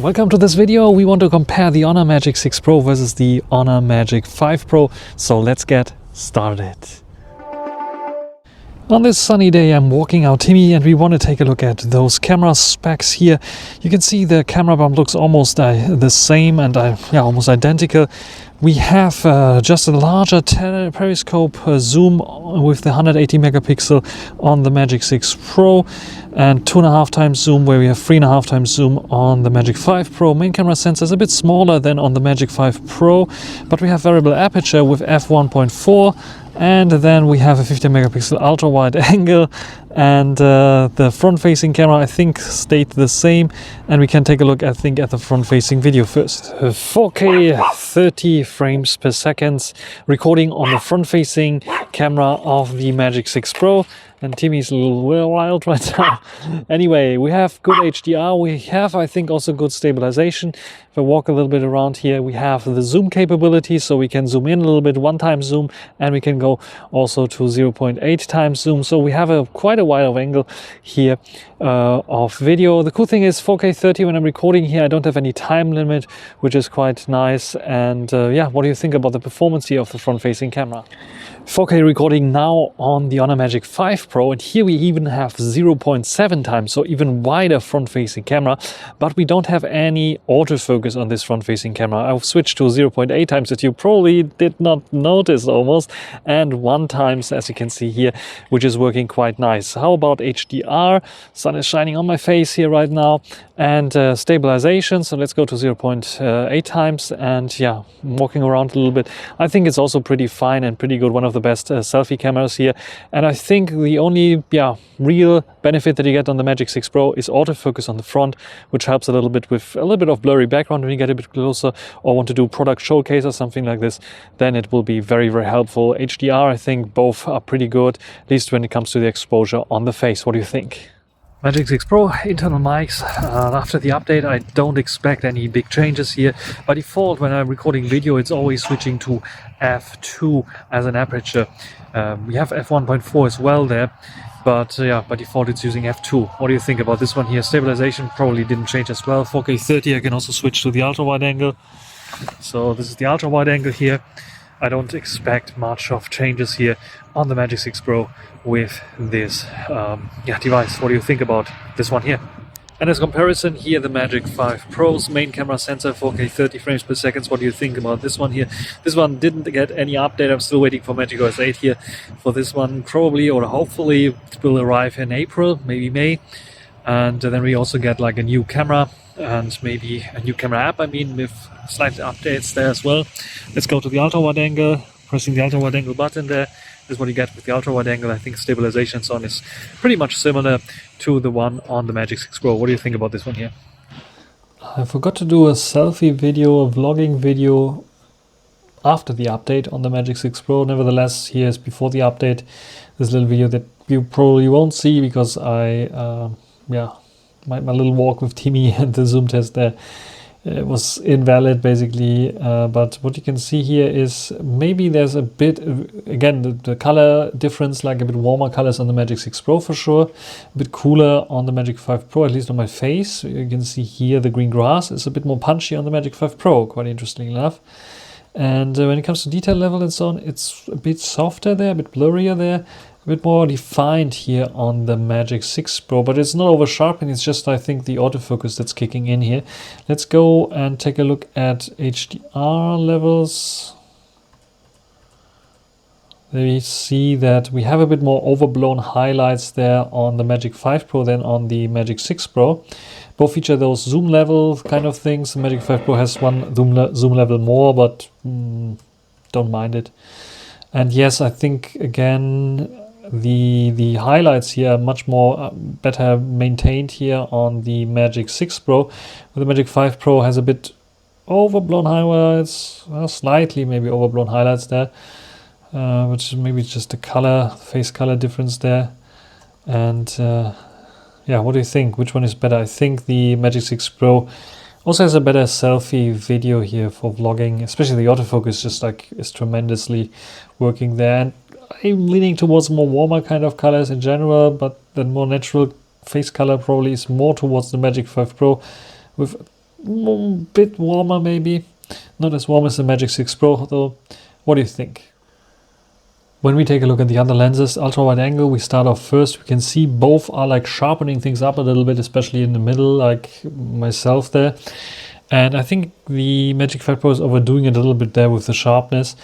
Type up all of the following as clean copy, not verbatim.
Welcome to this video. We want to compare the Honor Magic 6 Pro versus the Honor Magic 5 Pro. So let's get started. On this sunny day I'm walking out Timmy and we want to take a look at those camera specs here. You can see the camera bump looks almost the same and almost identical. We have just a larger periscope zoom with the 180 megapixel on the Magic 6 Pro and 2.5 times zoom, where we have 3.5 times zoom on the Magic 5 Pro. Main camera sensor is a bit smaller than on the Magic 5 Pro, but we have variable aperture with f1.4, and then we have a 50 megapixel ultra wide angle, and the front facing camera I think stayed the same, and we can take a look at the front facing video first. 4K 30 frames per second recording on the front facing camera of the Magic 6 Pro, and Timmy's a little wild right now. Anyway, we have good HDR, we have I think also good stabilization. If I walk a little bit around here, we have the zoom capability, so we can zoom in a little bit, 1x zoom, and we can go also to 0.8 times zoom, so we have quite a wide angle here of video. The cool thing is 4K 30 when I'm recording here, I don't have any time limit, which is quite nice. And what do you think about the performance here of the front facing camera? 4K recording now on the Honor Magic 5 Pro, and here we even have 0.7 times, so even wider front facing camera, but we don't have any autofocus on this front facing camera. I've switched to 0.8 times that you probably did not notice almost, and 1 times as you can see here, which is working quite nice. How about HDR? Sun is shining on my face here right now, and stabilization, so let's go to 0.8 times, and yeah, walking around a little bit, I think it's also pretty fine and pretty good, one of the best selfie cameras here. And I think the only real benefit that you get on the Magic 6 Pro is autofocus on the front, which helps a little bit with a little bit of blurry background when you get a bit closer or want to do product showcase or something like this. Then it will be very, very helpful. HDR, I think both are pretty good, at least when it comes to the exposure on the face. What do you think? Magic 6 Pro internal mics. After the update I don't expect any big changes here. By default when I'm recording video it's always switching to f2 as an aperture. We have f1.4 as well there, but by default it's using f2. What do you think about this one here? Stabilization probably didn't change as well. 4K 30 I can also switch to the ultra wide angle. So this is the ultra wide angle here. I don't expect much of changes here on the Magic 6 Pro with this device. What do you think about this one here? And as comparison here, the Magic 5 Pro's main camera sensor, 4K 30 frames per second. What do you think about this one here? This one didn't get any update. I'm still waiting for Magic OS 8 here for this one. Probably or hopefully it will arrive in April, maybe May. And then we also get like a new camera and maybe a new camera app, with slight updates there as well. Let's go to the ultra wide angle, pressing the ultra wide angle button there. This is what you get with the ultra wide angle. I think stabilization and so on is pretty much similar to the one on the Magic 6 Pro. What do you think about this one here? I forgot to do a selfie video, a vlogging video after the update on the Magic 6 Pro. Nevertheless, here's before the update. This little video that you probably won't see because my little walk with Timmy and the zoom test there was invalid basically, but what you can see here is maybe there's a bit, again, the color difference, like a bit warmer colors on the Magic 6 Pro for sure, a bit cooler on the Magic 5 Pro, at least on my face. You can see here the green grass is a bit more punchy on the Magic 5 Pro, quite interesting enough. And when it comes to detail level and so on, it's a bit softer there, a bit blurrier there, a bit more defined here on the Magic 6 Pro, but it's not over sharpening, it's just I think the autofocus that's kicking in here. Let's go and take a look at HDR levels. There we see that we have a bit more overblown highlights there on the Magic 5 Pro than on the Magic 6 Pro. Both feature those zoom level kind of things. The Magic 5 Pro has one zoom level more, but don't mind it. And yes, I think again the highlights here are much more better maintained here on the Magic 6 Pro. The Magic 5 Pro has a bit overblown highlights, slightly maybe overblown highlights there, which maybe just the face color difference there. And what do you think? Which one is better? I think the Magic 6 Pro also has a better selfie video here for vlogging, especially the autofocus just is tremendously working there. And I'm leaning towards more warmer kind of colors in general, but the more natural face color probably is more towards the Magic 5 Pro with bit warmer maybe. Not as warm as the Magic 6 Pro though. What do you think? When we take a look at the other lenses, ultra wide angle, we start off first. We can see both are like sharpening things up a little bit, especially in the middle, like myself there. And I think the Magic 5 Pro is overdoing it a little bit there with the sharpness.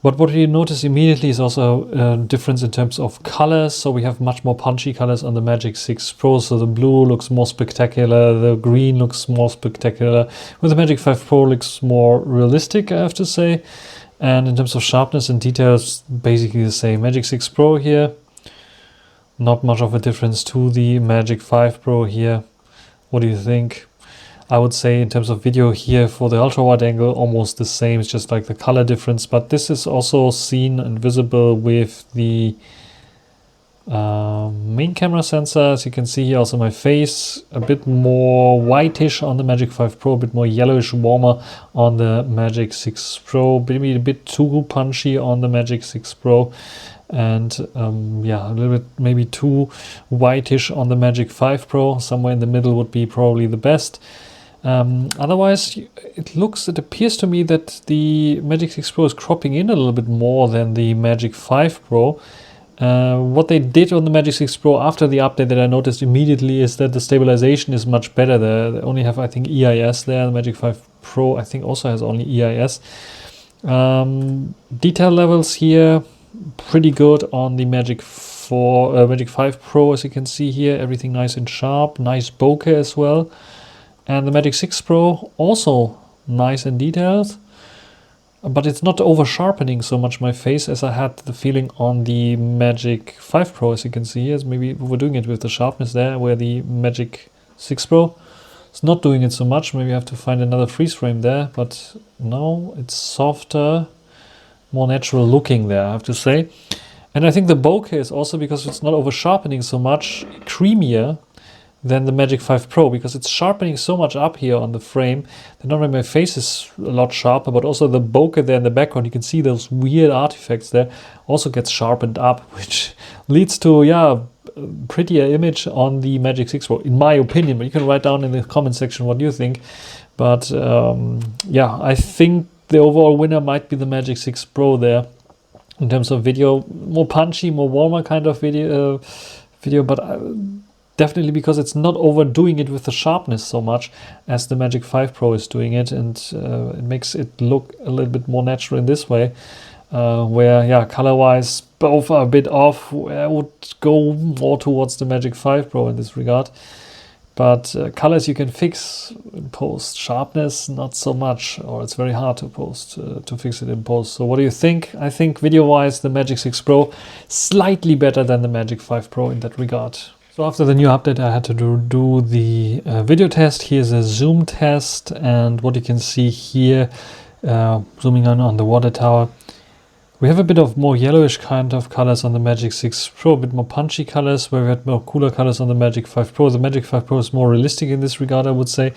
But what we notice immediately is also a difference in terms of colors. So we have much more punchy colors on the Magic 6 Pro. So the blue looks more spectacular, the green looks more spectacular. With the Magic 5 Pro looks more realistic, I have to say. And in terms of sharpness and details, basically the same. Magic 6 Pro here, not much of a difference to the Magic 5 Pro here. What do you think? I would say in terms of video here for the ultra wide angle, almost the same. It's just like the color difference, but this is also seen and visible with the main camera sensor. As you can see here, also my face a bit more whitish on the Magic 5 Pro, a bit more yellowish, warmer on the Magic 6 Pro, maybe a bit too punchy on the Magic 6 Pro, and yeah, a little bit maybe too whitish on the Magic 5 Pro. Somewhere in the middle would be probably the best. Otherwise, it appears to me that the Magic 6 Pro is cropping in a little bit more than the Magic 5 Pro. What they did on the Magic 6 Pro after the update that I noticed immediately is that the stabilization is much better there. They only have, I think, EIS there. The Magic 5 Pro, I think, also has only EIS. Detail levels here, pretty good on the Magic 5 Pro, as you can see here. Everything nice and sharp, nice bokeh as well. And the Magic 6 Pro also nice and detailed, but it's not over sharpening so much my face as I had the feeling on the Magic 5 Pro. As you can see here, maybe we're doing it with the sharpness there, where the Magic 6 Pro is not doing it so much. Maybe I have to find another freeze frame there, but no, it's softer, more natural looking there, I have to say. And I think the bokeh is also, because it's not over sharpening so much, creamier than the Magic 5 Pro, because it's sharpening so much up here on the frame that not only my face is a lot sharper, but also the bokeh there in the background, you can see those weird artifacts there, also gets sharpened up, which leads to, yeah, prettier image on the Magic 6 Pro, in my opinion. But you can write down in the comment section what you think. But yeah, I think the overall winner might be the Magic 6 Pro there in terms of video. More punchy, more warmer kind of video, but definitely because it's not overdoing it with the sharpness so much as the Magic 5 Pro is doing it, and it makes it look a little bit more natural in this way, where, yeah, color-wise, both are a bit off. I would go more towards the Magic 5 Pro in this regard. But colors you can fix in post. Sharpness, not so much, or it's very hard to fix it in post. So what do you think? I think video-wise, the Magic 6 Pro slightly better than the Magic 5 Pro in that regard. So after the new update, I had to do the video test. Here's a zoom test, and what you can see here, zooming on the water tower, we have a bit of more yellowish kind of colors on the Magic 6 Pro, a bit more punchy colors, where we had more cooler colors on the Magic 5 Pro. The Magic 5 Pro is more realistic in this regard, I would say.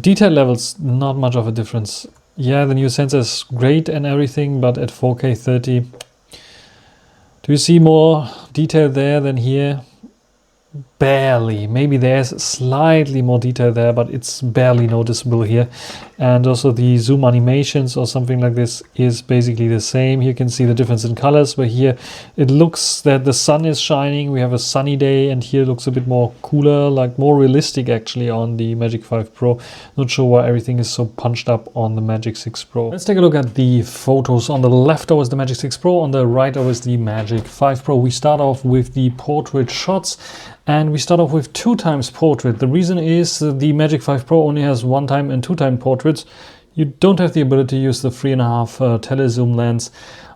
Detail levels, not much of a difference. Yeah, the new sensor is great and everything, but at 4K 30, do you see more detail there than here? Barely. Maybe there's slightly more detail there, but it's barely noticeable here. And also the zoom animations or something like this is basically the same. Here you can see the difference in colors, where here it looks that the sun is shining, we have a sunny day, and here it looks a bit more cooler, like more realistic actually on the Magic 5 Pro. Not sure why everything is so punched up on the Magic 6 Pro. Let's take a look at the photos. On the left always the Magic 6 Pro, on the right always the Magic 5 Pro. We start off with the portrait shots, and we start off with 2x portrait. The reason is the Magic 5 Pro only has 1x and 2x portraits. You don't have the ability to use the 3.5 telezoom lens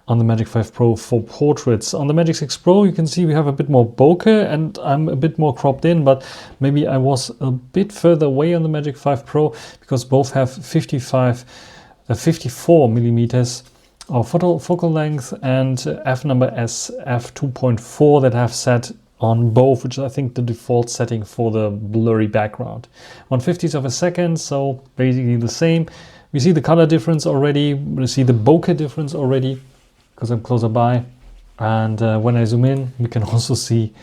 on the Magic 5 Pro for portraits. On the Magic 6 Pro, you can see we have a bit more bokeh, and I'm a bit more cropped in, but maybe I was a bit further away on the Magic 5 Pro, because both have 54 millimeters of focal length and f number as f2.4 that I've set on both, which is I think the default setting for the blurry background. 1/50th of a second, so basically the same. We see the color difference already, we see the bokeh difference already, because I'm closer by. And when I zoom in, we can also see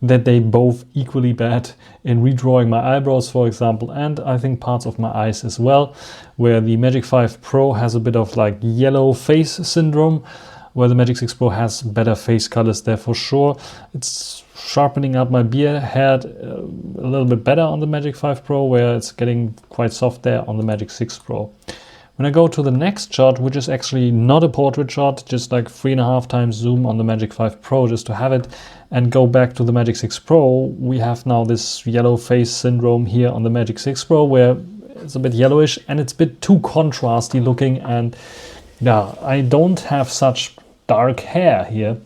that they both equally bad in redrawing my eyebrows, for example, and I think parts of my eyes as well, where the Magic 5 Pro has a bit of like yellow face syndrome, where the Magic 6 Pro has better face colors there for sure. It's sharpening up my beard head a little bit better on the Magic 5 Pro, where it's getting quite soft there on the Magic 6 Pro. When I go to the next shot, which is actually not a portrait shot, just like 3.5 times zoom on the Magic 5 Pro just to have it, and go back to the Magic 6 Pro, we have now this yellow face syndrome here on the Magic 6 Pro, where it's a bit yellowish and it's a bit too contrasty looking, and yeah, I don't have such dark hair here.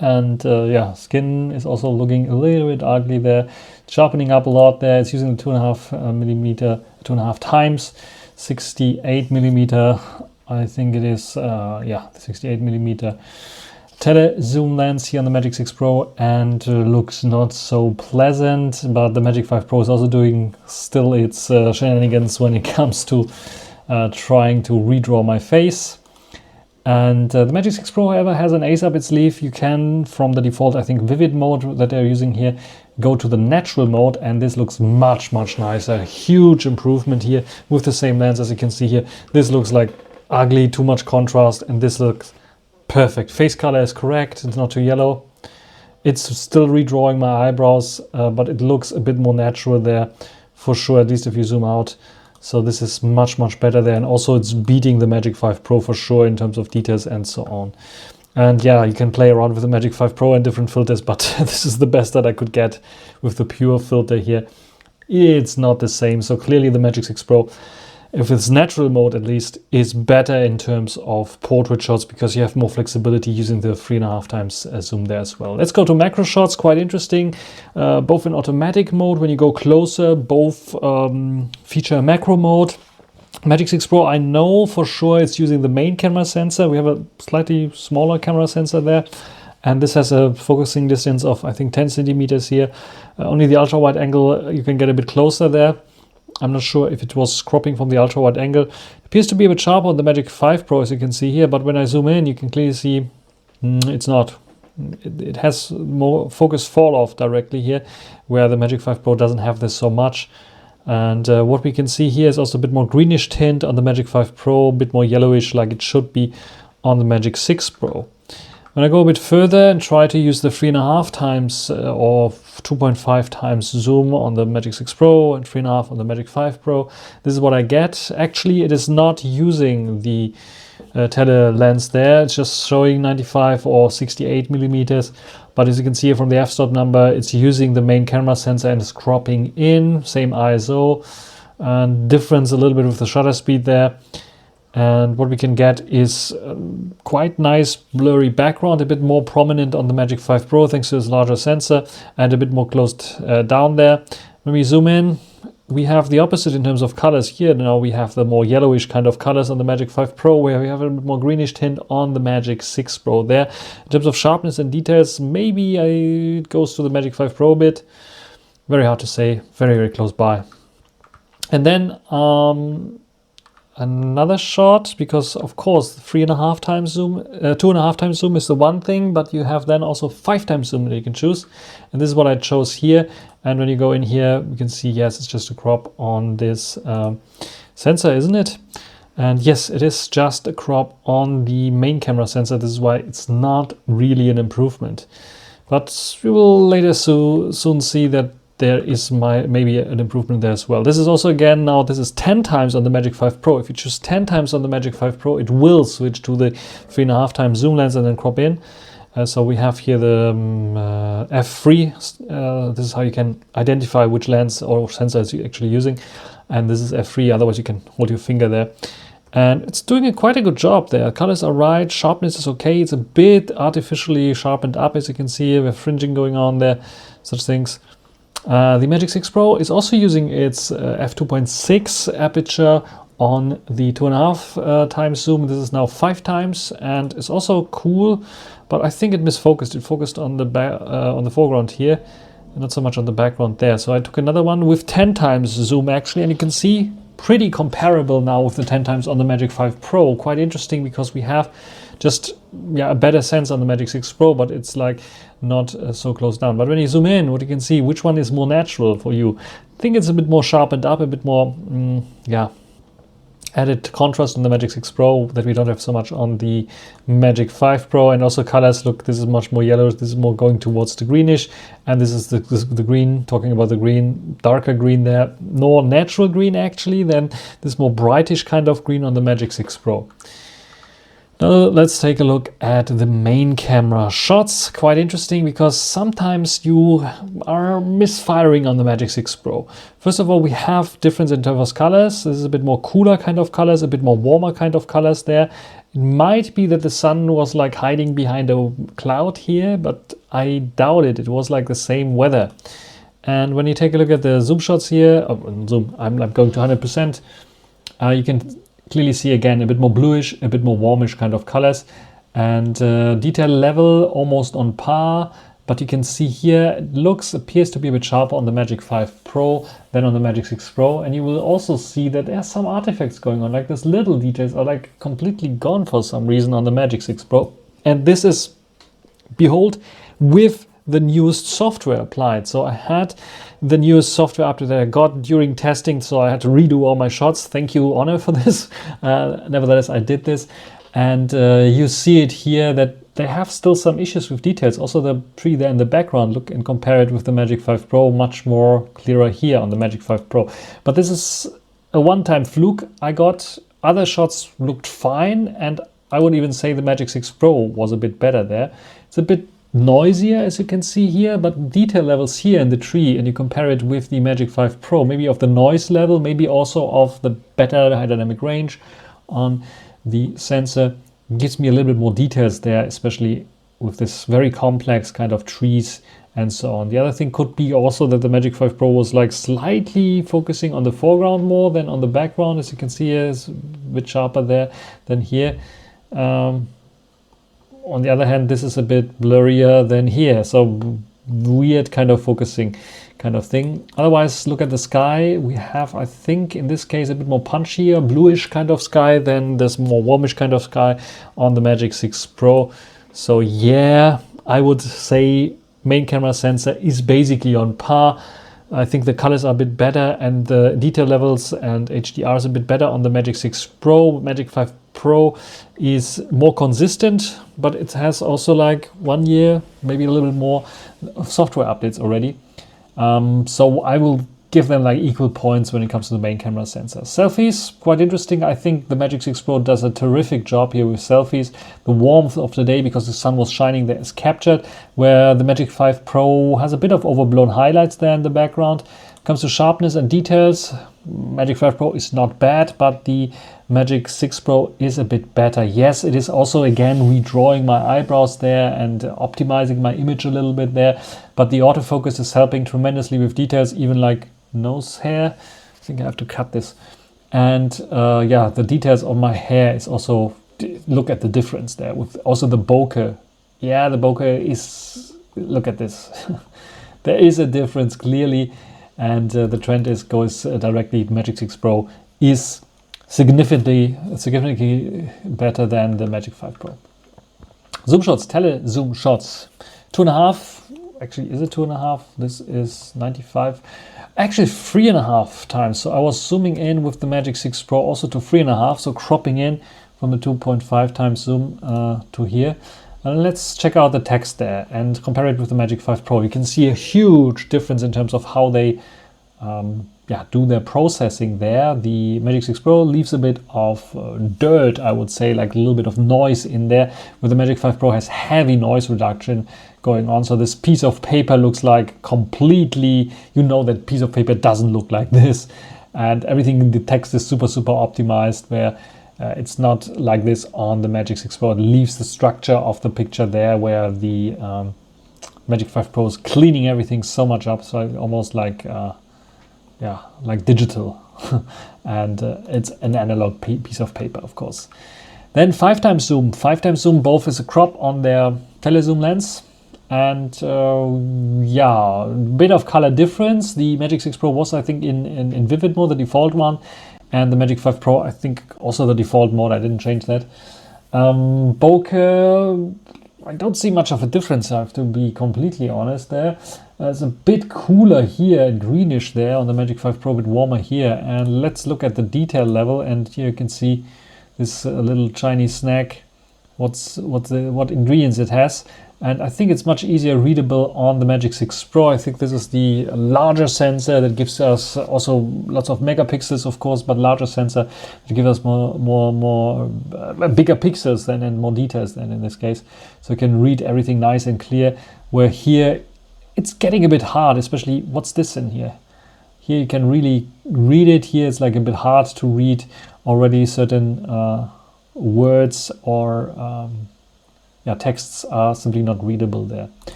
And yeah, skin is also looking a little bit ugly there, sharpening up a lot there. It's using the 2.5 millimeter, 2.5 times 68 millimeter, I think it is, yeah, 68 millimeter tele zoom lens here on the Magic 6 Pro, and looks not so pleasant. But the Magic 5 Pro is also doing still its shenanigans when it comes to trying to redraw my face. And the Magic 6 Pro, however, has an ace up its sleeve. You can, from the default, I think, vivid mode that they're using here, go to the natural mode, and this looks much, much nicer. Huge improvement here with the same lens, as you can see here. This looks like ugly, too much contrast, and this looks perfect. Face color is correct, it's not too yellow. It's still redrawing my eyebrows, but it looks a bit more natural there, for sure, at least if you zoom out. So this is much, much better there. And also it's beating the Magic 5 Pro for sure in terms of details and so on. And yeah, you can play around with the Magic 5 Pro and different filters, but this is the best that I could get with the pure filter here. It's not the same. So clearly the Magic 6 Pro, if it's natural mode at least, is better in terms of portrait shots, because you have more flexibility using the 3.5 times zoom there as well. Let's go to macro shots. Quite interesting, both in automatic mode. When you go closer, both feature a macro mode. Magic 6 Pro, I know for sure it's using the main camera sensor. We have a slightly smaller camera sensor there, and this has a focusing distance of, I think, 10 centimeters here. Only the ultra wide angle, you can get a bit closer there. I'm not sure if it was cropping from the ultra wide angle. It appears to be a bit sharper on the Magic 5 Pro, as you can see here, but when I zoom in, you can clearly see it's not. It has more focus fall off directly here, where the Magic 5 Pro doesn't have this so much. And what we can see here is also a bit more greenish tint on the Magic 5 Pro, a bit more yellowish like it should be on the Magic 6 Pro. When I go a bit further and try to use the 3.5 times or 2.5 times zoom on the Magic 6 Pro and 3.5 on the Magic 5 Pro, this is what I get. Actually, it is not using the tele lens there. It's just showing 95 or 68 millimeters. But as you can see here from the f-stop number, it's using the main camera sensor and is cropping in, same ISO, and difference a little bit with the shutter speed there. And what we can get is quite nice blurry background, a bit more prominent on the Magic 5 Pro thanks to this larger sensor, and a bit more closed down there. When we zoom in, we have the opposite in terms of colors here. Now we have the more yellowish kind of colors on the Magic 5 Pro, where we have a bit more greenish tint on the Magic 6 Pro there. In terms of sharpness and details, maybe it goes to the Magic 5 Pro a bit. Very hard to say, very, very close by. And then another shot, because of course 3.5 times zoom, 2.5 times zoom is the one thing, but you have then also 5 times zoom that you can choose, and this is what I chose here. And when you go in here, you can see, yes, it's just a crop on this sensor, isn't it? And yes, it is just a crop on the main camera sensor. This is why it's not really an improvement, but we will later soon see that there is maybe an improvement there as well. This is also, again, now this is 10 times on the Magic 5 Pro. If you choose 10 times on the Magic 5 Pro, it will switch to the 3.5 times zoom lens and then crop in. So we have here the f3. This is how you can identify which lens or sensor you're actually using. And this is f3, otherwise you can hold your finger there. And it's doing quite a good job there. Colors are right, sharpness is okay. It's a bit artificially sharpened up, as you can see. We have fringing going on there, such things. The Magic 6 Pro is also using its f2.6 aperture on the 2.5 times zoom. This is now 5 times, and it's also cool, but I think it misfocused. It focused on the foreground here, and not so much on the background there. So I took another one with 10 times zoom actually, and you can see pretty comparable now with the 10 times on the Magic 5 Pro. Quite interesting, because we have just a better sense on the Magic 6 Pro, but it's like not so close down. But when you zoom in, what you can see, which one is more natural for you? I think it's a bit more sharpened up, a bit more added contrast on the Magic 6 Pro that we don't have so much on the Magic 5 Pro. And also colors, look, this is much more yellow, this is more going towards the greenish, and this is the green, talking about the green, darker green there, more natural green actually than this more brightish kind of green on the Magic 6 Pro. Now let's take a look at the main camera shots. Quite interesting because sometimes you are misfiring on the Magic 6 Pro. First of all, we have difference in terms of colors. This is a bit more cooler kind of colors, a bit more warmer kind of colors there. It might be that the sun was like hiding behind a cloud here, but I doubt it. It was like the same weather. And when you take a look at the zoom shots here, I'm going to 100%, you can clearly see again a bit more bluish, a bit more warmish kind of colors, and detail level almost on par, but you can see here it appears to be a bit sharper on the Magic 5 Pro than on the Magic 6 Pro. And you will also see that there are some artifacts going on, like these little details are like completely gone for some reason on the Magic 6 Pro. And this is, behold, with the newest software applied. So I had the newest software update that I got during testing, so I had to redo all my shots. Thank you, Honor, for this. Nevertheless, I did this, and you see it here that they have still some issues with details. Also the tree there in the background, look and compare it with the Magic 5 Pro, much more clearer here on the Magic 5 Pro. But this is a one-time fluke I got. Other shots looked fine, and I would even say the Magic 6 Pro was a bit better there. It's a bit noisier, as you can see here, but detail levels here in the tree, and you compare it with the Magic 5 Pro, maybe of the noise level, maybe also of the better high dynamic range on the sensor, gives me a little bit more details there, especially with this very complex kind of trees and so on. The other thing could be also that the Magic 5 Pro was like slightly focusing on the foreground more than on the background. As you can see here, it's a bit sharper there than here. On the other hand, this is a bit blurrier than here, so weird kind of focusing kind of thing. Otherwise, look at the sky. We have, I think, in this case, a bit more punchier, bluish kind of sky than this more warmish kind of sky on the Magic 6 Pro. So yeah, I would say main camera sensor is basically on par. I think the colors are a bit better and the detail levels and HDR is a bit better on the Magic 6 Pro. Magic 5 Pro is more consistent, but it has also like 1 year, maybe a little bit more of software updates already. So I will give them like equal points when it comes to the main camera sensor. Selfies, quite interesting. I think the Magic 6 Pro does a terrific job here with selfies. The warmth of the day, because the sun was shining there, is captured, where the Magic 5 Pro has a bit of overblown highlights there in the background. Comes to sharpness and details, Magic 5 Pro is not bad, but the Magic 6 Pro is a bit better. Yes, it is also again redrawing my eyebrows there and optimizing my image a little bit there, but the autofocus is helping tremendously with details, even like nose hair. I think I have to cut this. And yeah, the details on my hair is also, look at the difference there with also the bokeh. Yeah, the bokeh is, look at this. There is a difference clearly. And the trend goes directly. Magic 6 Pro is significantly better than the Magic 5 Pro. Zoom shots, tele zoom shots, 2.5. Actually, is it 2.5? This is 95. Actually, 3.5 times. So I was zooming in with the Magic 6 Pro also to 3.5. So cropping in from the 2.5 times zoom to here. And let's check out the text there and compare it with the Magic 5 Pro. You can see a huge difference in terms of how they do their processing there. The Magic 6 Pro leaves a bit of dirt, I would say, like a little bit of noise in there, where the Magic 5 Pro has heavy noise reduction going on. So this piece of paper looks like completely, you know that piece of paper doesn't look like this. And everything in the text is super optimized, where it's not like this on the Magic 6 Pro. It leaves the structure of the picture there, where the Magic 5 Pro is cleaning everything so much up, so almost like like digital. And it's an analog piece of paper, of course. Then 5 times zoom. 5 times zoom, both is a crop on their telezoom lens. And yeah, a bit of color difference. The Magic 6 Pro was, I think, in vivid mode, the default one. And the Magic 5 Pro, I think, also the default mode. I didn't change that. Bokeh, I don't see much of a difference, I have to be completely honest there. It's a bit cooler here and greenish there on the Magic 5 Pro, a bit warmer here. And let's look at the detail level, and here you can see this little Chinese snack, what ingredients it has. And I think it's much easier readable on the Magic 6 Pro. I think this is the larger sensor that gives us also lots of megapixels, of course, but larger sensor to give us more bigger pixels than and more details than in this case. So you can read everything nice and clear. Where here it's getting a bit hard, especially what's this in here? Here you can really read it. Here it's like a bit hard to read already certain words or texts are simply not readable there.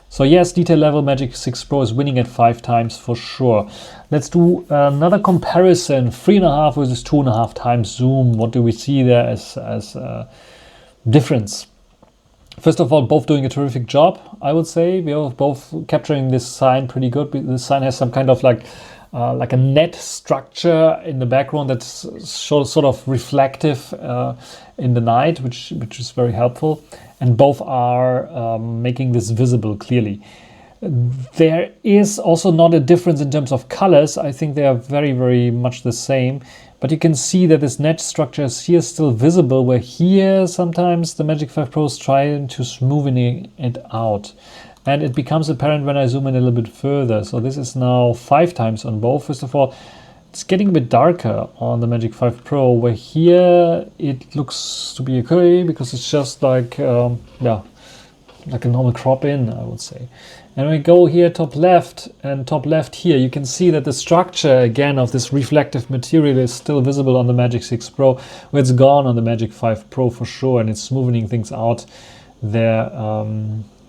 So yes, detail level Magic 6 Pro is winning at 5 times for sure. Let's do another comparison, 3.5 versus 2.5 times zoom. What do we see there as difference? First of all, both doing a terrific job, I would say. We are both capturing this sign pretty good. This sign has some kind of like a net structure in the background that's sort of reflective in the night, which is very helpful. And both are making this visible clearly. There is also not a difference in terms of colors. I think they are very, very much the same. But you can see that this net structure is here still visible, where here sometimes the Magic 5 Pro is trying to smoothen it out. And it becomes apparent when I zoom in a little bit further. So this is now 5 times on both. First of all, it's getting a bit darker on the Magic 5 Pro, where here it looks to be okay because it's just like like a normal crop in, I would say. And when we go here top left and top left here, you can see that the structure again of this reflective material is still visible on the Magic 6 Pro, where it's gone on the Magic 5 Pro for sure, and it's smoothing things out there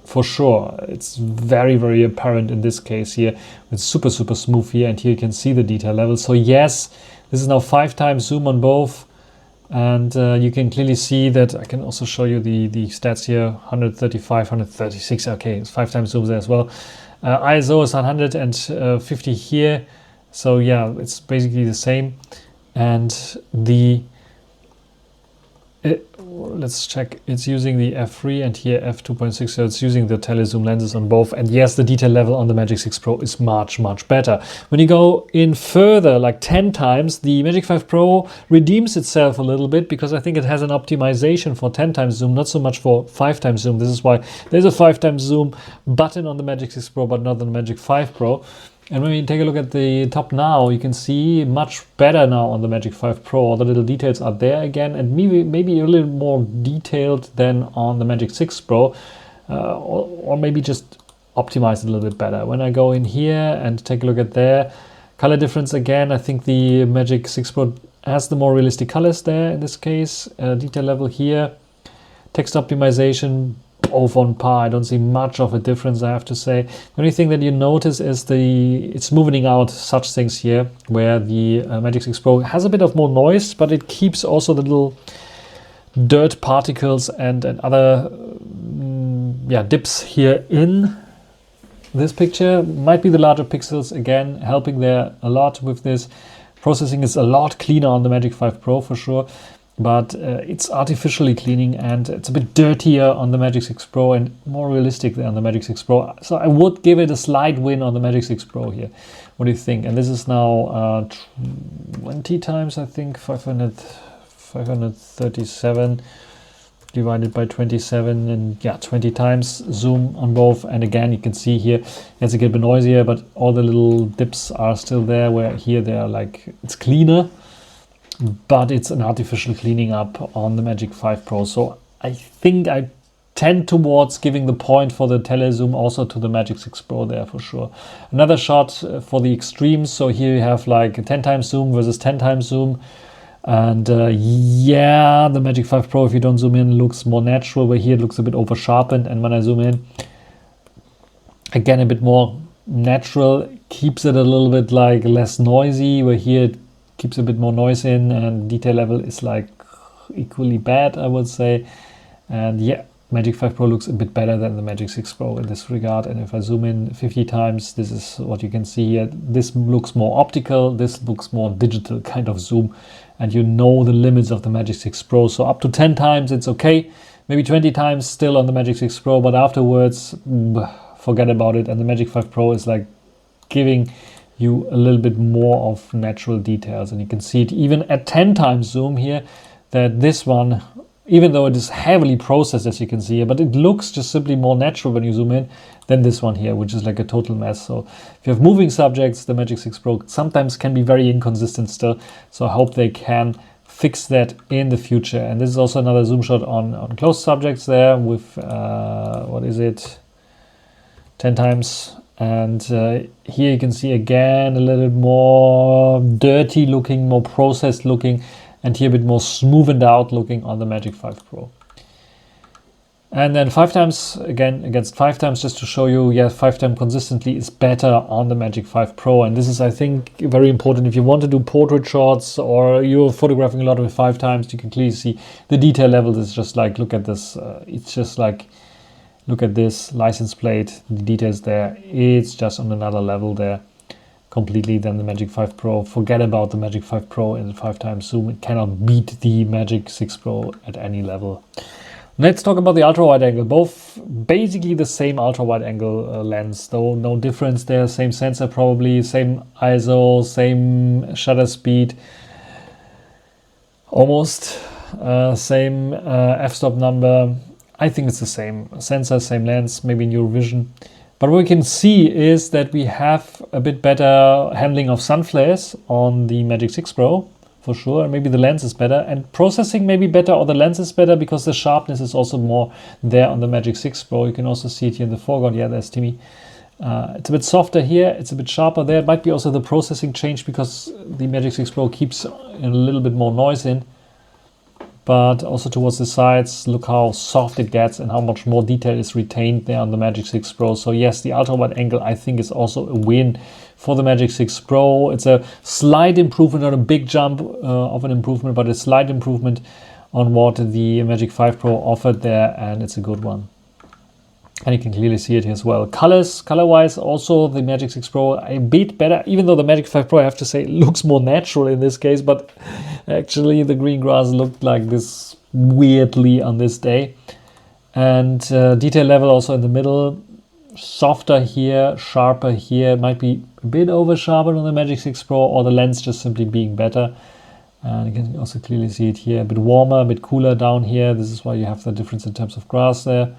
for sure. It's very, very apparent in this case here. It's super, super smooth here, and here you can see the detail level. So yes, this is now 5 times zoom on both. And you can clearly see that. I can also show you the stats here, 135, 136, okay, it's 5 times zoom there as well. ISO is 150 here, so yeah, it's basically the same. And let's check, it's using the f3 and here f2.6, so it's using the telezoom lenses on both. And yes, the detail level on the Magic 6 Pro is much, much better. When you go in further, like 10 times, the Magic 5 Pro redeems itself a little bit, because I think it has an optimization for 10 times zoom, not so much for 5 times zoom. This is why there's a 5 times zoom button on the Magic 6 Pro, but not on the Magic 5 Pro. And when we take a look at the top now, you can see much better now on the Magic 5 Pro. All the little details are there again, and maybe a little more detailed than on the Magic 6 Pro, or maybe just optimized a little bit better. When I go in here and take a look at there, color difference again, I think the Magic 6 Pro has the more realistic colors there in this case. Detail level here, text optimization, both on par. I don't see much of a difference, I have to say. The only thing that you notice is it's smoothing out such things here, where the Magic 6 Pro has a bit of more noise, but it keeps also the little dirt particles and other dips here in this picture. Might be the larger pixels again helping there a lot with this. Processing is a lot cleaner on the Magic 5 Pro for sure, but it's artificially cleaning, and it's a bit dirtier on the Magic 6 Pro and more realistic than on the Magic 6 Pro. So I would give it a slight win on the Magic 6 Pro here. What do you think? And this is now 20 times, I think, 537 divided by 27, and yeah, 20 times zoom on both. And again, you can see here it's a bit noisier, but all the little dips are still there, where here they are like, it's cleaner, but it's an artificial cleaning up on the Magic 5 Pro. So I think I tend towards giving the point for the telezoom also to the Magic 6 Pro there for sure. Another shot for the extremes. So here you have like 10 times zoom versus 10 times zoom. And yeah, the Magic 5 Pro, if you don't zoom in, looks more natural, where here it looks a bit over sharpened. And when I zoom in, again, a bit more natural, keeps it a little bit like less noisy, where here it keeps a bit more noise in, and detail level is like equally bad, I would say. And yeah, Magic 5 Pro looks a bit better than the Magic 6 Pro in this regard. And if I zoom in 50 times, this is what you can see here. This looks more optical, this looks more digital kind of zoom. And you know the limits of the Magic 6 Pro. So up to 10 times it's okay. Maybe 20 times still on the Magic 6 Pro, but afterwards, forget about it. And the Magic 5 Pro is like giving you a little bit more of natural details. And you can see it even at 10 times zoom here, that this one, even though it is heavily processed, as you can see here, but it looks just simply more natural when you zoom in than this one here, which is like a total mess. So if you have moving subjects, the Magic 6 Pro sometimes can be very inconsistent still. So I hope they can fix that in the future. And this is also another zoom shot on close subjects there with, what is it, 10 times. And here you can see again a little bit more dirty looking, more processed looking, and here a bit more smoothened out looking on the Magic 5 Pro. And then 5 times, again, against 5 times, just to show you, yeah, 5 times consistently is better on the Magic 5 Pro. And this is, I think, very important if you want to do portrait shots or you're photographing a lot with 5 times. You can clearly see the detail level is just like, look at this. It's just like, look at this license plate, the details there. It's just on another level there completely than the Magic 5 Pro. Forget about the Magic 5 Pro in 5 times zoom. It cannot beat the Magic 6 Pro at any level. Let's talk about the ultra wide angle. Both basically the same ultra wide angle lens, though no difference there. Same sensor probably, same ISO, same shutter speed, almost same f-stop number. I think it's the same sensor, same lens, maybe new vision. But what we can see is that we have a bit better handling of sun flares on the Magic 6 Pro, for sure. Maybe the lens is better, and processing maybe better, or the lens is better because the sharpness is also more there on the Magic 6 Pro. You can also see it here in the foreground. Yeah, there's Timmy. It's a bit softer here, it's a bit sharper there. It might be also the processing change because the Magic 6 Pro keeps a little bit more noise in. But also towards the sides, look how soft it gets and how much more detail is retained there on the Magic 6 Pro. So yes, the ultra wide angle I think is also a win for the Magic 6 Pro. It's a slight improvement, not a big jump of an improvement, but a slight improvement on what the Magic 5 Pro offered there, and it's a good one. And you can clearly see it here as well. Color-wise, also the Magic 6 Pro a bit better, even though the Magic 5 Pro, I have to say, looks more natural in this case, but actually the green grass looked like this weirdly on this day. And detail level also in the middle, softer here, sharper here. It might be a bit over sharpened on the Magic 6 Pro, or the lens just simply being better. And you can also clearly see it here, a bit warmer, a bit cooler down here. This is why you have the difference in terms of grass there.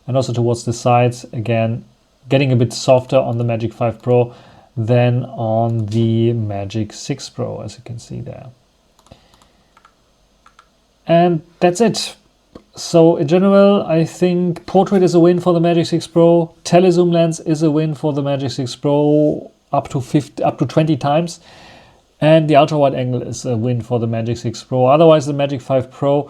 And also towards the sides, again, getting a bit softer on the Magic 5 Pro than on the Magic 6 Pro, as you can see there. And that's it. So in general, I think portrait is a win for the Magic 6 Pro. Telezoom lens is a win for the Magic 6 Pro up to 20 times. And the ultra wide angle is a win for the Magic 6 Pro. Otherwise, the Magic 5 Pro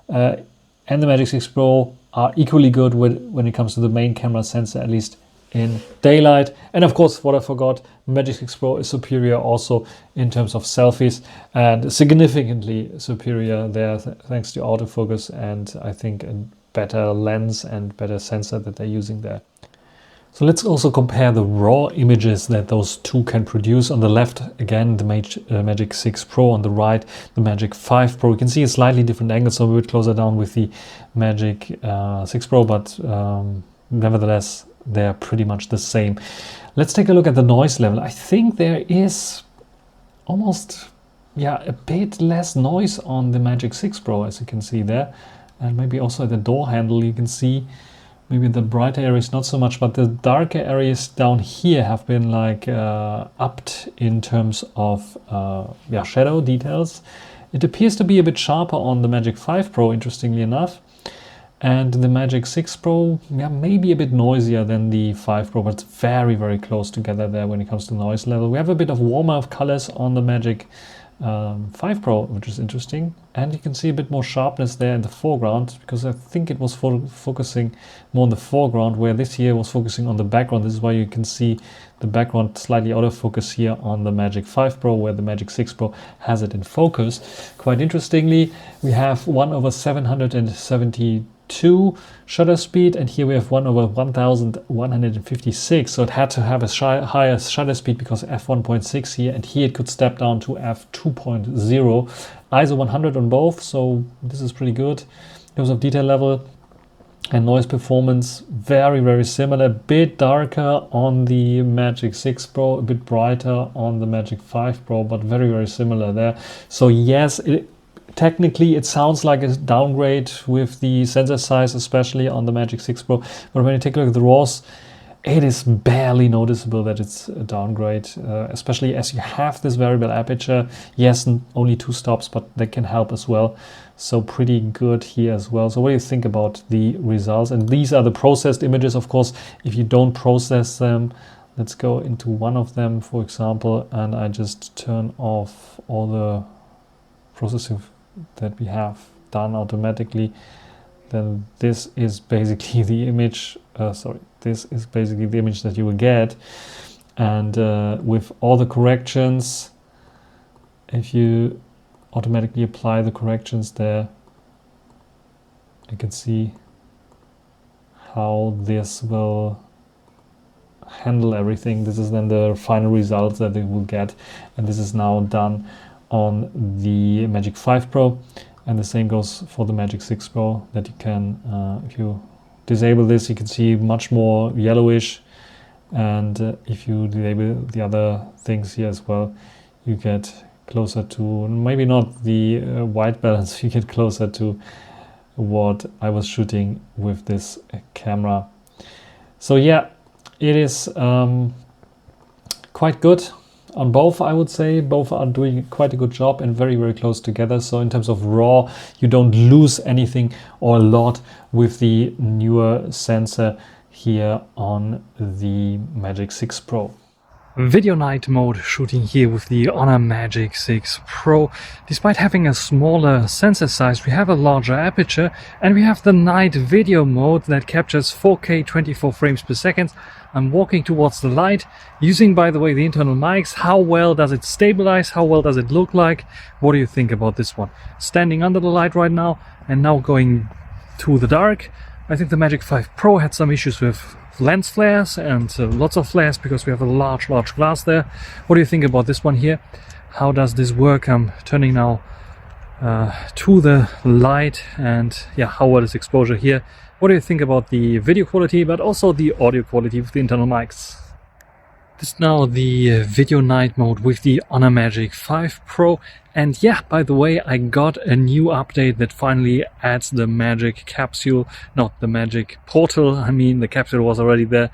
and the Magic 6 Pro are equally good when it comes to the main camera sensor, at least in daylight. And of course, what I forgot, Magic 6 Pro is superior also in terms of selfies, and significantly superior there thanks to autofocus, and I think a better lens and better sensor that they're using there. So let's also compare the raw images that those two can produce. On the left, again, the Magic 6 Pro. On the right, the Magic 5 Pro. You can see a slightly different angle, so a bit closer down with the Magic 6 Pro, but nevertheless, they're pretty much the same. Let's take a look at the noise level. I think there is almost, yeah, a bit less noise on the Magic 6 Pro, as you can see there. And maybe also at the door handle, you can see maybe the brighter areas not so much, but the darker areas down here have been like upped in terms of shadow details. It appears to be a bit sharper on the Magic 5 Pro, interestingly enough. And the Magic 6 Pro, yeah, maybe a bit noisier than the 5 Pro, but it's very, very close together there when it comes to noise level. We have a bit of warmer of colors on the Magic 5 Pro, which is interesting. And you can see a bit more sharpness there in the foreground, because I think it was focusing more on the foreground, where this here was focusing on the background. This is why you can see the background slightly out of focus here on the Magic 5 Pro, where the Magic 6 Pro has it in focus. Quite interestingly, we have 1/772 2 shutter speed, and here we have 1/1156, so it had to have a higher shutter speed because f1.6 here, and here it could step down to f2.0. ISO 100 on both, so this is pretty good. In terms of detail level and noise performance, very, very similar. A bit darker on the Magic 6 Pro, a bit brighter on the Magic 5 Pro, but very, very similar there. So yes, technically it sounds like a downgrade with the sensor size, especially on the Magic 6 Pro, but when you take a look at the RAWs, it is barely noticeable that it's a downgrade, especially as you have this variable aperture. Yes, only 2 stops, but that can help as well. So pretty good here as well. So what do you think about the results? And these are the processed images, of course. If you don't process them, let's go into one of them, for example, and I just turn off all the processing that we have done automatically. Then this is basically the image, this is basically the image that you will get. And with all the corrections, if you automatically apply the corrections there, you can see how this will handle everything. This is then the final results that it will get, and this is now done on the Magic 5 Pro, and the same goes for the Magic 6 Pro, that you can, if you disable this, you can see much more yellowish, and if you disable the other things here as well, you get closer to, maybe not the white balance, you get closer to what I was shooting with this camera. So yeah, it is quite good on both, I would say. Both are doing quite a good job and very, very close together. So in terms of RAW, you don't lose anything or a lot with the newer sensor here on the Magic 6 Pro. Video night mode shooting here with the Honor Magic 6 Pro. Despite having a smaller sensor size, we have a larger aperture, and we have the night video mode that captures 4K 24 frames per second. I'm walking towards the light, using, by the way, the internal mics. How well does it stabilize? How well does it look like? What do you think about this one? Standing under the light right now, and now going to the dark. I think the Magic 5 Pro had some issues with lens flares and lots of flares because we have a large glass there. What do you think about this one here? How does this work? I'm turning now to the light, and yeah, how well is exposure here? What do you think about the video quality, but also the audio quality with the internal mics? This is now the video night mode with the Honor Magic 5 Pro. And yeah, by the way, I got a new update that finally adds the Magic Capsule, not the Magic Portal. I mean, the capsule was already there.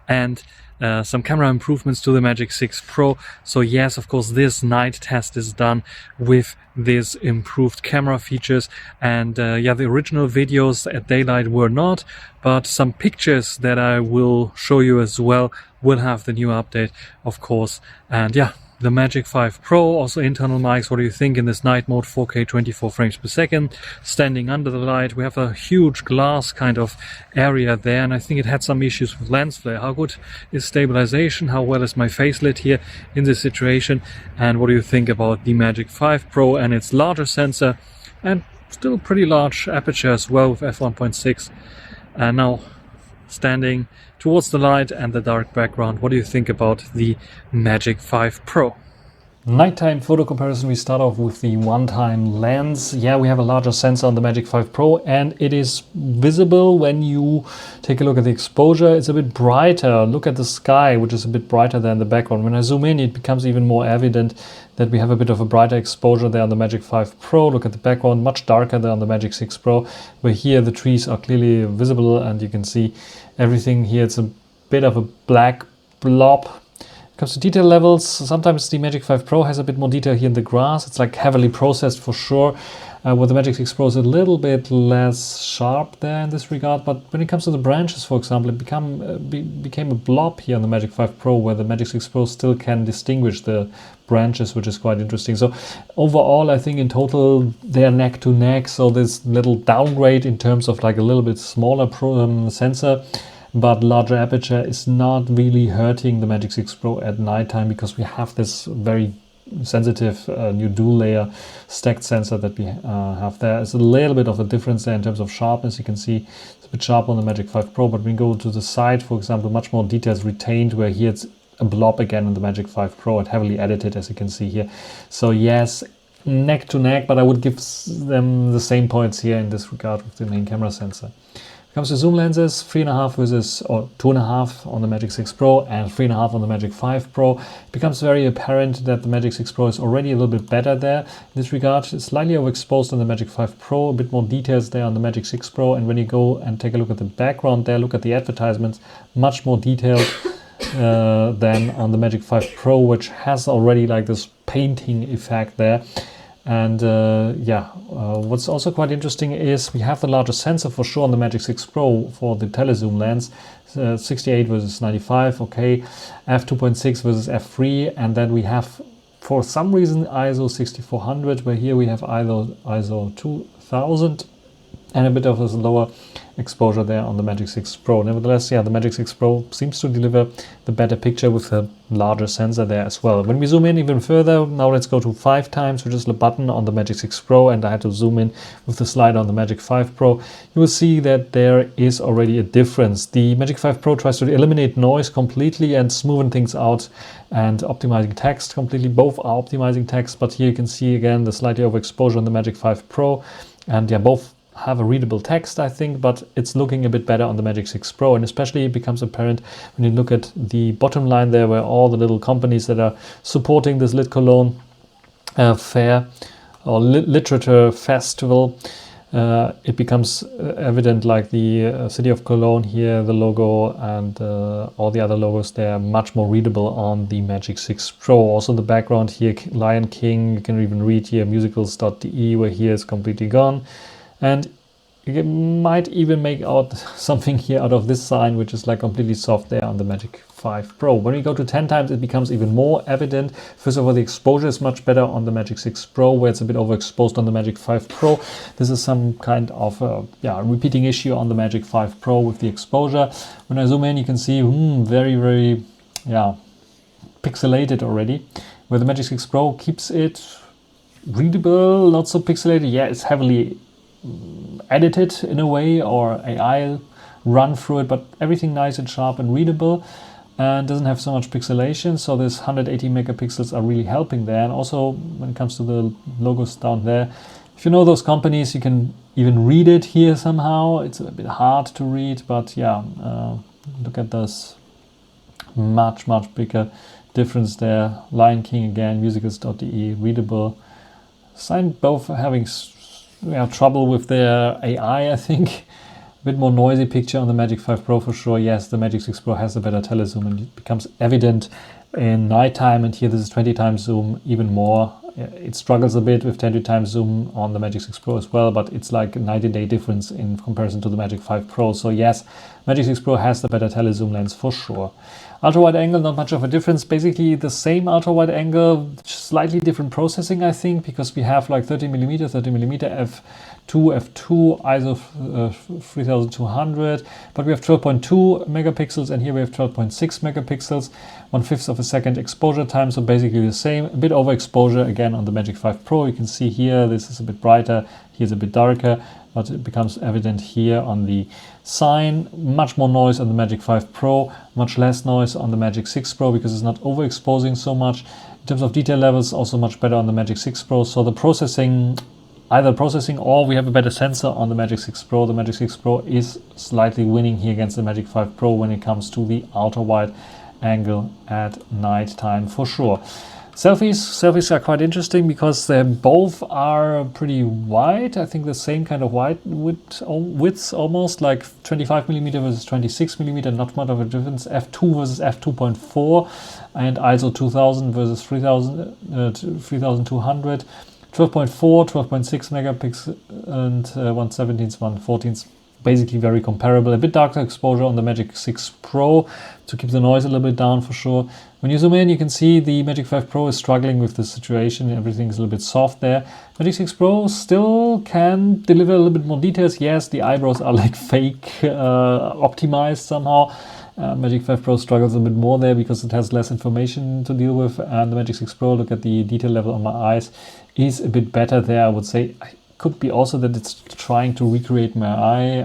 And some camera improvements to the Magic 6 Pro. So yes, of course, this night test is done with these improved camera features. And yeah, the original videos at daylight were not, but some pictures that I will show you as well will have the new update, of course. And yeah, the Magic 5 Pro, also internal mics. What do you think in this night mode? 4K 24 frames per second, standing under the light. We have a huge glass kind of area there, and I think it had some issues with lens flare. How good is stabilization? How well is my face lit here in this situation? And what do you think about the Magic 5 Pro and its larger sensor, and still pretty large aperture as well with f1.6? And now standing towards the light and the dark background, what do you think about the Magic 5 Pro? Nighttime photo comparison, we start off with the one-time lens. Yeah, we have a larger sensor on the Magic 5 Pro, and it is visible when you take a look at the exposure. It's a bit brighter. Look at the sky, which is a bit brighter than the background. When I zoom in, it becomes even more evident that we have a bit of a brighter exposure there on the Magic 5 Pro. Look at the background, much darker than on the Magic 6 Pro, where here the trees are clearly visible and you can see everything here. It's a bit of a black blob. When it comes to detail levels, sometimes the Magic 5 Pro has a bit more detail here in the grass. It's like heavily processed for sure. Where the Magic 6 Pro is a little bit less sharp there in this regard. But when it comes to the branches, for example, it became a blob here on the Magic 5 Pro, where the Magic 6 Pro still can distinguish the branches, which is quite interesting. So overall, I think in total they are neck to neck. So this little downgrade in terms of like a little bit smaller sensor, but larger aperture is not really hurting the Magic 6 Pro at nighttime, because we have this very sensitive new dual layer stacked sensor that we have there. It's a little bit of a difference there in terms of sharpness. You can see it's a bit sharp on the Magic 5 Pro, but when we go to the side, for example, much more details retained, where here it's a blob again on the Magic 5 Pro and heavily edited, as you can see here. So yes, neck to neck, but I would give them the same points here in this regard with the main camera sensor. When it comes to zoom lenses, 3.5 versus, or 2.5 on the Magic 6 Pro and 3.5 on the Magic 5 Pro. It becomes very apparent that the Magic 6 Pro is already a little bit better there. In this regard, it's slightly overexposed on the Magic 5 Pro, a bit more details there on the Magic 6 Pro. And when you go and take a look at the background there, look at the advertisements, much more detailed than on the Magic 5 Pro, which has already like this painting effect there. And what's also quite interesting is we have the larger sensor for sure on the Magic 6 Pro for the telezoom lens, 68 versus 95, okay, f2.6 versus f3, and then we have for some reason ISO 6400, where here we have ISO 2000 and a bit of a lower exposure there on the Magic 6 Pro. Nevertheless, yeah, the Magic 6 Pro seems to deliver the better picture with a larger sensor there as well. When we zoom in even further, now let's go to 5 times, which is the button on the Magic 6 Pro, and I had to zoom in with the slider on the Magic 5 Pro. You will see that there is already a difference. The Magic 5 Pro tries to eliminate noise completely and smoothen things out and optimizing text completely. Both are optimizing text, but here you can see again the slightly overexposure on the Magic 5 Pro, and yeah, both have a readable text, I think, but it's looking a bit better on the Magic 6 Pro, and especially it becomes apparent when you look at the bottom line there, where all the little companies that are supporting this Lit Cologne fair or literature festival. It becomes evident, like the City of Cologne here, the logo, and all the other logos, they're much more readable on the Magic 6 Pro. Also the background here, Lion King, you can even read here musicals.de, where here is completely gone. And you might even make out something here out of this sign, which is like completely soft there on the Magic 5 Pro. When we go to 10 times, it becomes even more evident. First of all, the exposure is much better on the Magic 6 Pro, where it's a bit overexposed on the Magic 5 Pro. This is some kind of repeating issue on the Magic 5 Pro with the exposure. When I zoom in, you can see very, very pixelated already, where the Magic 6 Pro keeps it readable, not so pixelated. Yeah, it's heavily edited in a way, or AI run through it, but everything nice and sharp and readable, and doesn't have so much pixelation. So this 180 megapixels are really helping there. And also when it comes to the logos down there, if you know those companies, you can even read it here somehow. It's a bit hard to read, but yeah, look at this much bigger difference there. Lion King again, musicals.de, readable. Sign both having trouble with their AI, I think. A bit more noisy picture on the Magic 5 Pro for sure. Yes, the Magic 6 Pro has a better telezoom, and it becomes evident in nighttime, and here this is 20 times zoom even more. It struggles a bit with 10 times zoom on the Magic 6 Pro as well, but it's like a 90-day difference in comparison to the Magic 5 Pro. So yes, Magic 6 Pro has the better telezoom lens for sure. Ultra-wide angle, not much of a difference. Basically the same ultra-wide angle, slightly different processing, I think, because we have like 30mm, f2, ISO 3200, but we have 12.2 megapixels, and here we have 12.6 megapixels, 1/5 of a second exposure time, so basically the same. A bit overexposure again on the Magic 5 Pro. You can see here, this is a bit brighter, here's a bit darker, but it becomes evident here on the sign. Much more noise on the Magic 5 Pro, much less noise on the Magic 6 Pro because it's not overexposing so much. In terms of detail levels, also much better on the Magic 6 Pro. So the processing, either processing or we have a better sensor on the Magic 6 Pro. The Magic 6 Pro is slightly winning here against the Magic 5 Pro when it comes to the ultra wide angle at night time for sure. Selfies are quite interesting because they both are pretty wide. I think the same kind of width almost, like 25mm versus 26mm, not much of a difference. f2 versus f2.4, and ISO 2000 versus 3200. 12.4, 12.6 megapixels, and 1/17, 1/14. Basically very comparable. A bit darker exposure on the Magic 6 Pro to keep the noise a little bit down for sure. When you zoom in, you can see the Magic 5 Pro is struggling with the situation. Everything is a little bit soft there. Magic 6 Pro still can deliver a little bit more details. Yes, the eyebrows are like fake optimized somehow. Magic 5 Pro struggles a bit more there because it has less information to deal with, and the Magic 6 Pro, look at the detail level on my eyes, is a bit better there, I would say. Could be also that it's trying to recreate my eye,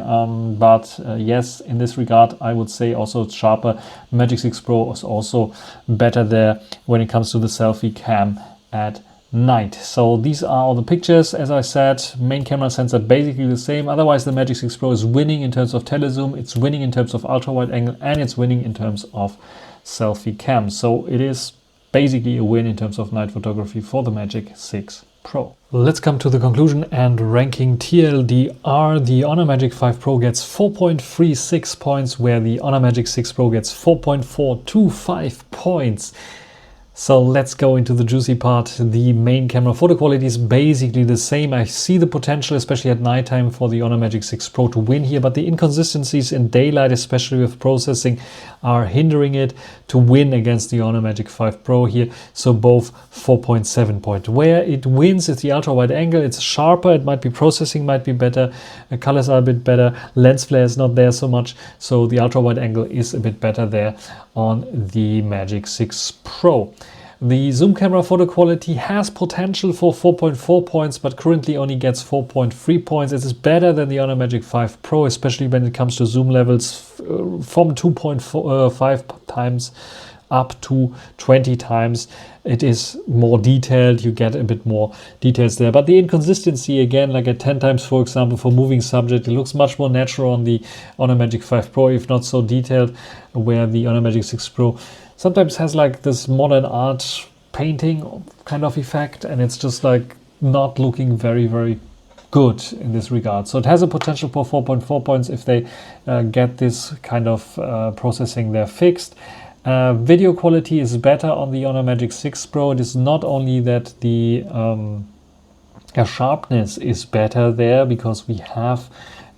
but yes, in this regard, I would say also it's sharper. Magic 6 Pro is also better there when it comes to the selfie cam at night. So these are all the pictures. As I said, main camera sensor basically the same. Otherwise, the Magic 6 Pro is winning in terms of telezoom, it's winning in terms of ultra wide angle, and it's winning in terms of selfie cam. So it is basically a win in terms of night photography for the Magic 6 Pro. Let's come to the conclusion and ranking TLDR. The Honor Magic 5 Pro gets 4.36 points, where the Honor Magic 6 Pro gets 4.425 points. So let's go into the juicy part. The main camera photo quality is basically the same. I see the potential, especially at nighttime, for the Honor Magic 6 Pro to win here, but the inconsistencies in daylight, especially with processing, are hindering it to win against the Honor Magic 5 Pro here. So both 4.7 points. Where it wins is the ultra wide angle. It's sharper. It might be processing might be better. The colors are a bit better. Lens flare is not there so much. So the ultra wide angle is a bit better there on the Magic 6 Pro. The zoom camera photo quality has potential for 4.4 points, but currently only gets 4.3 points. It is better than the Honor Magic 5 Pro, especially when it comes to zoom levels from 2.5 times up to 20 times. It is more detailed, you get a bit more details there. But the inconsistency, again, like at 10 times, for example, for moving subject, it looks much more natural on the Honor Magic 5 Pro, if not so detailed, where the Honor Magic 6 Pro sometimes has like this modern art painting kind of effect, and it's just like not looking very, very good in this regard. So it has a potential for 4.4 points if they get this kind of processing there fixed. Video quality is better on the Honor Magic 6 Pro. It is not only that the sharpness is better there, because we have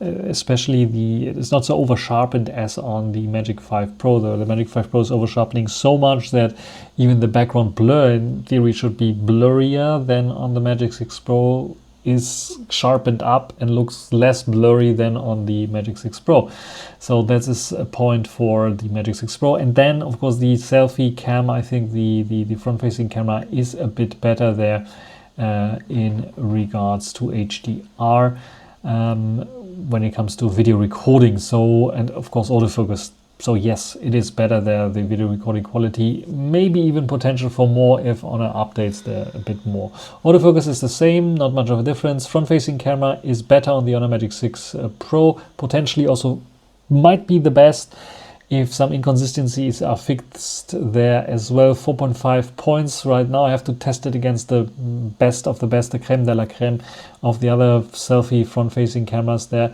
especially it's not so over sharpened as on the Magic 5 Pro. Though the Magic 5 Pro is over sharpening so much that even the background blur in theory should be blurrier than on the Magic 6 Pro, is sharpened up and looks less blurry than on the Magic 6 Pro. So that is a point for the Magic 6 Pro. And then of course the selfie cam, I think the front facing camera is a bit better there in regards to HDR when it comes to video recording. So, and of course autofocus. So yes, it is better there, the video recording quality, maybe even potential for more if Honor updates there a bit more. Autofocus is the same, not much of a difference. Front-facing camera is better on the Honor Magic 6 Pro, potentially also might be the best if some inconsistencies are fixed there as well. 4.5 points right now. I have to test it against the best of the best, the creme de la creme of the other selfie front-facing cameras there.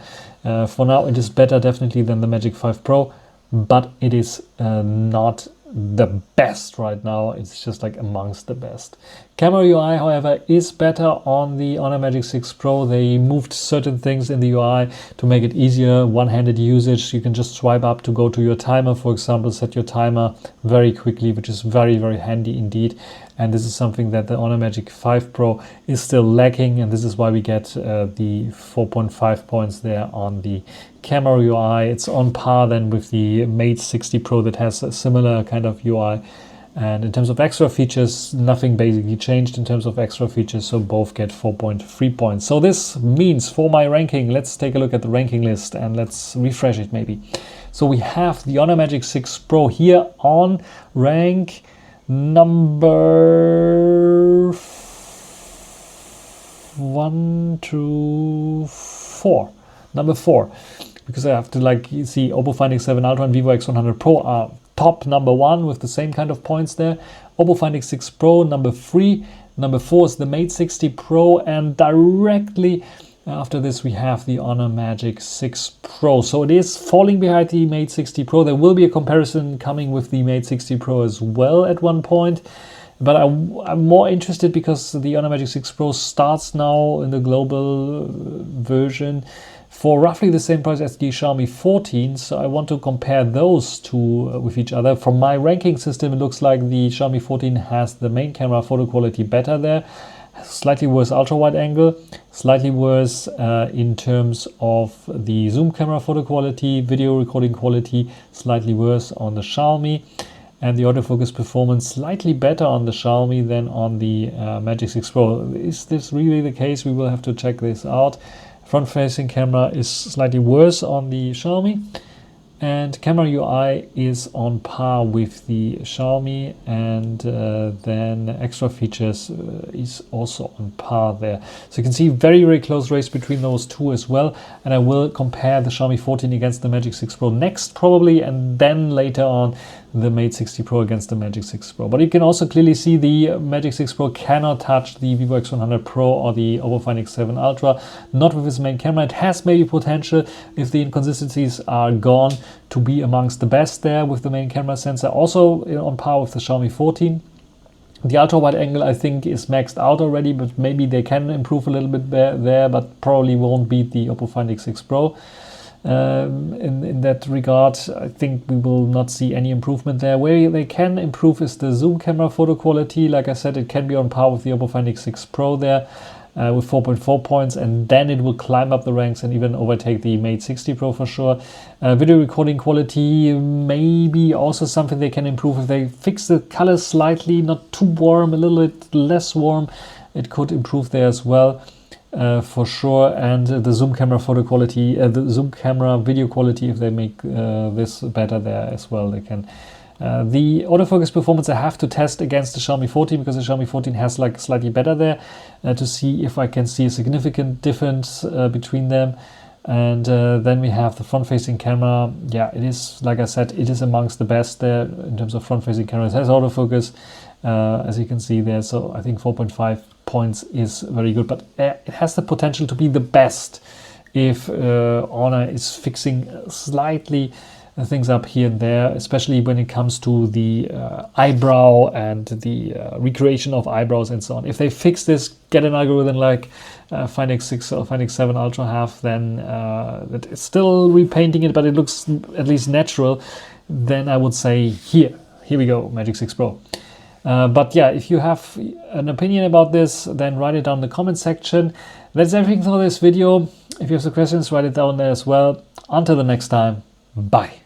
For now, it is better definitely than the Magic 5 Pro, but it is not the best right now. It's just like amongst the best. Camera UI, however, is better on the Honor Magic 6 Pro. They moved certain things in the UI to make it easier. One-handed usage. You can just swipe up to go to your timer, for example, set your timer very quickly, which is very, very handy indeed. And this is something that the Honor Magic 5 Pro is still lacking, and this is why we get the 4.5 points there on the camera UI. It's on par then with the Mate 60 Pro that has a similar kind of UI. And in terms of extra features, nothing basically changed in terms of extra features, so both get 4.3 points. So this means for my ranking, let's take a look at the ranking list and let's refresh it maybe. So we have the Honor Magic 6 Pro here on rank number 1 to 4. Number 4. Because I have to like you see Oppo Find X7 Ultra and Vivo X100 Pro are top number 1 with the same kind of points there. Oppo Find X6 Pro number 3. Number 4 is the Mate 60 Pro, and directly after this we have the Honor Magic 6 Pro. So it is falling behind the Mate 60 Pro. There will be a comparison coming with the Mate 60 Pro as well at one point. But I'm more interested because the Honor Magic 6 Pro starts now in the global version for roughly the same price as the Xiaomi 14, so I want to compare those two with each other. From my ranking system, it looks like the Xiaomi 14 has the main camera photo quality better there. slightly worse ultra wide angle, slightly worse in terms of the zoom camera photo quality, video recording quality, slightly worse on the Xiaomi, and the autofocus performance slightly better on the Xiaomi than on the Magic 6 Pro. Is this really the case? We will have to check this out. Front facing camera is slightly worse on the Xiaomi, and camera UI is on par with the Xiaomi, and then extra features is also on par there. So you can see very close race between those two as well, and I will compare the Xiaomi 14 against the Magic 6 Pro next probably, and then later on the Mate 60 Pro against the Magic 6 Pro. But you can also clearly see the Magic 6 Pro cannot touch the Vivo X100 Pro or the Oppo Find X7 Ultra, not with its main camera. It has maybe potential, if the inconsistencies are gone, to be amongst the best there with the main camera sensor, also on par with the Xiaomi 14. The ultra wide angle I think is maxed out already, but maybe they can improve a little bit there, but probably won't beat the Oppo Find X6 Pro. In that regard, I think we will not see any improvement there. Where they can improve is the zoom camera photo quality. Like I said, it can be on par with the Oppo Find X6 Pro there with 4.4 points, and then it will climb up the ranks and even overtake the Mate 60 Pro for sure. Video recording quality, maybe also something they can improve if they fix the colors slightly, not too warm, a little bit less warm. It could improve there as well. For sure, and the zoom camera photo quality, the zoom camera video quality, if they make this better there as well, they can. The autofocus performance I have to test against the Xiaomi 14, because the Xiaomi 14 has like slightly better there, to see if I can see a significant difference between them. And then we have the front-facing camera. Yeah, it is, like I said, it is amongst the best there in terms of front-facing camera. It has autofocus, as you can see there, so I think 4.5 points is very good, but it has the potential to be the best if Honor is fixing slightly things up here and there, especially when it comes to the eyebrow and the recreation of eyebrows and so on. If they fix this, get an algorithm like Find X6 or Find X7 Ultra have, then that is still repainting it, but it looks at least natural, then I would say here we go, Magic 6 Pro. But yeah, if you have an opinion about this, then write it down in the comment section. That's everything for this video. If you have some questions, write it down there as well. Until the next time, bye.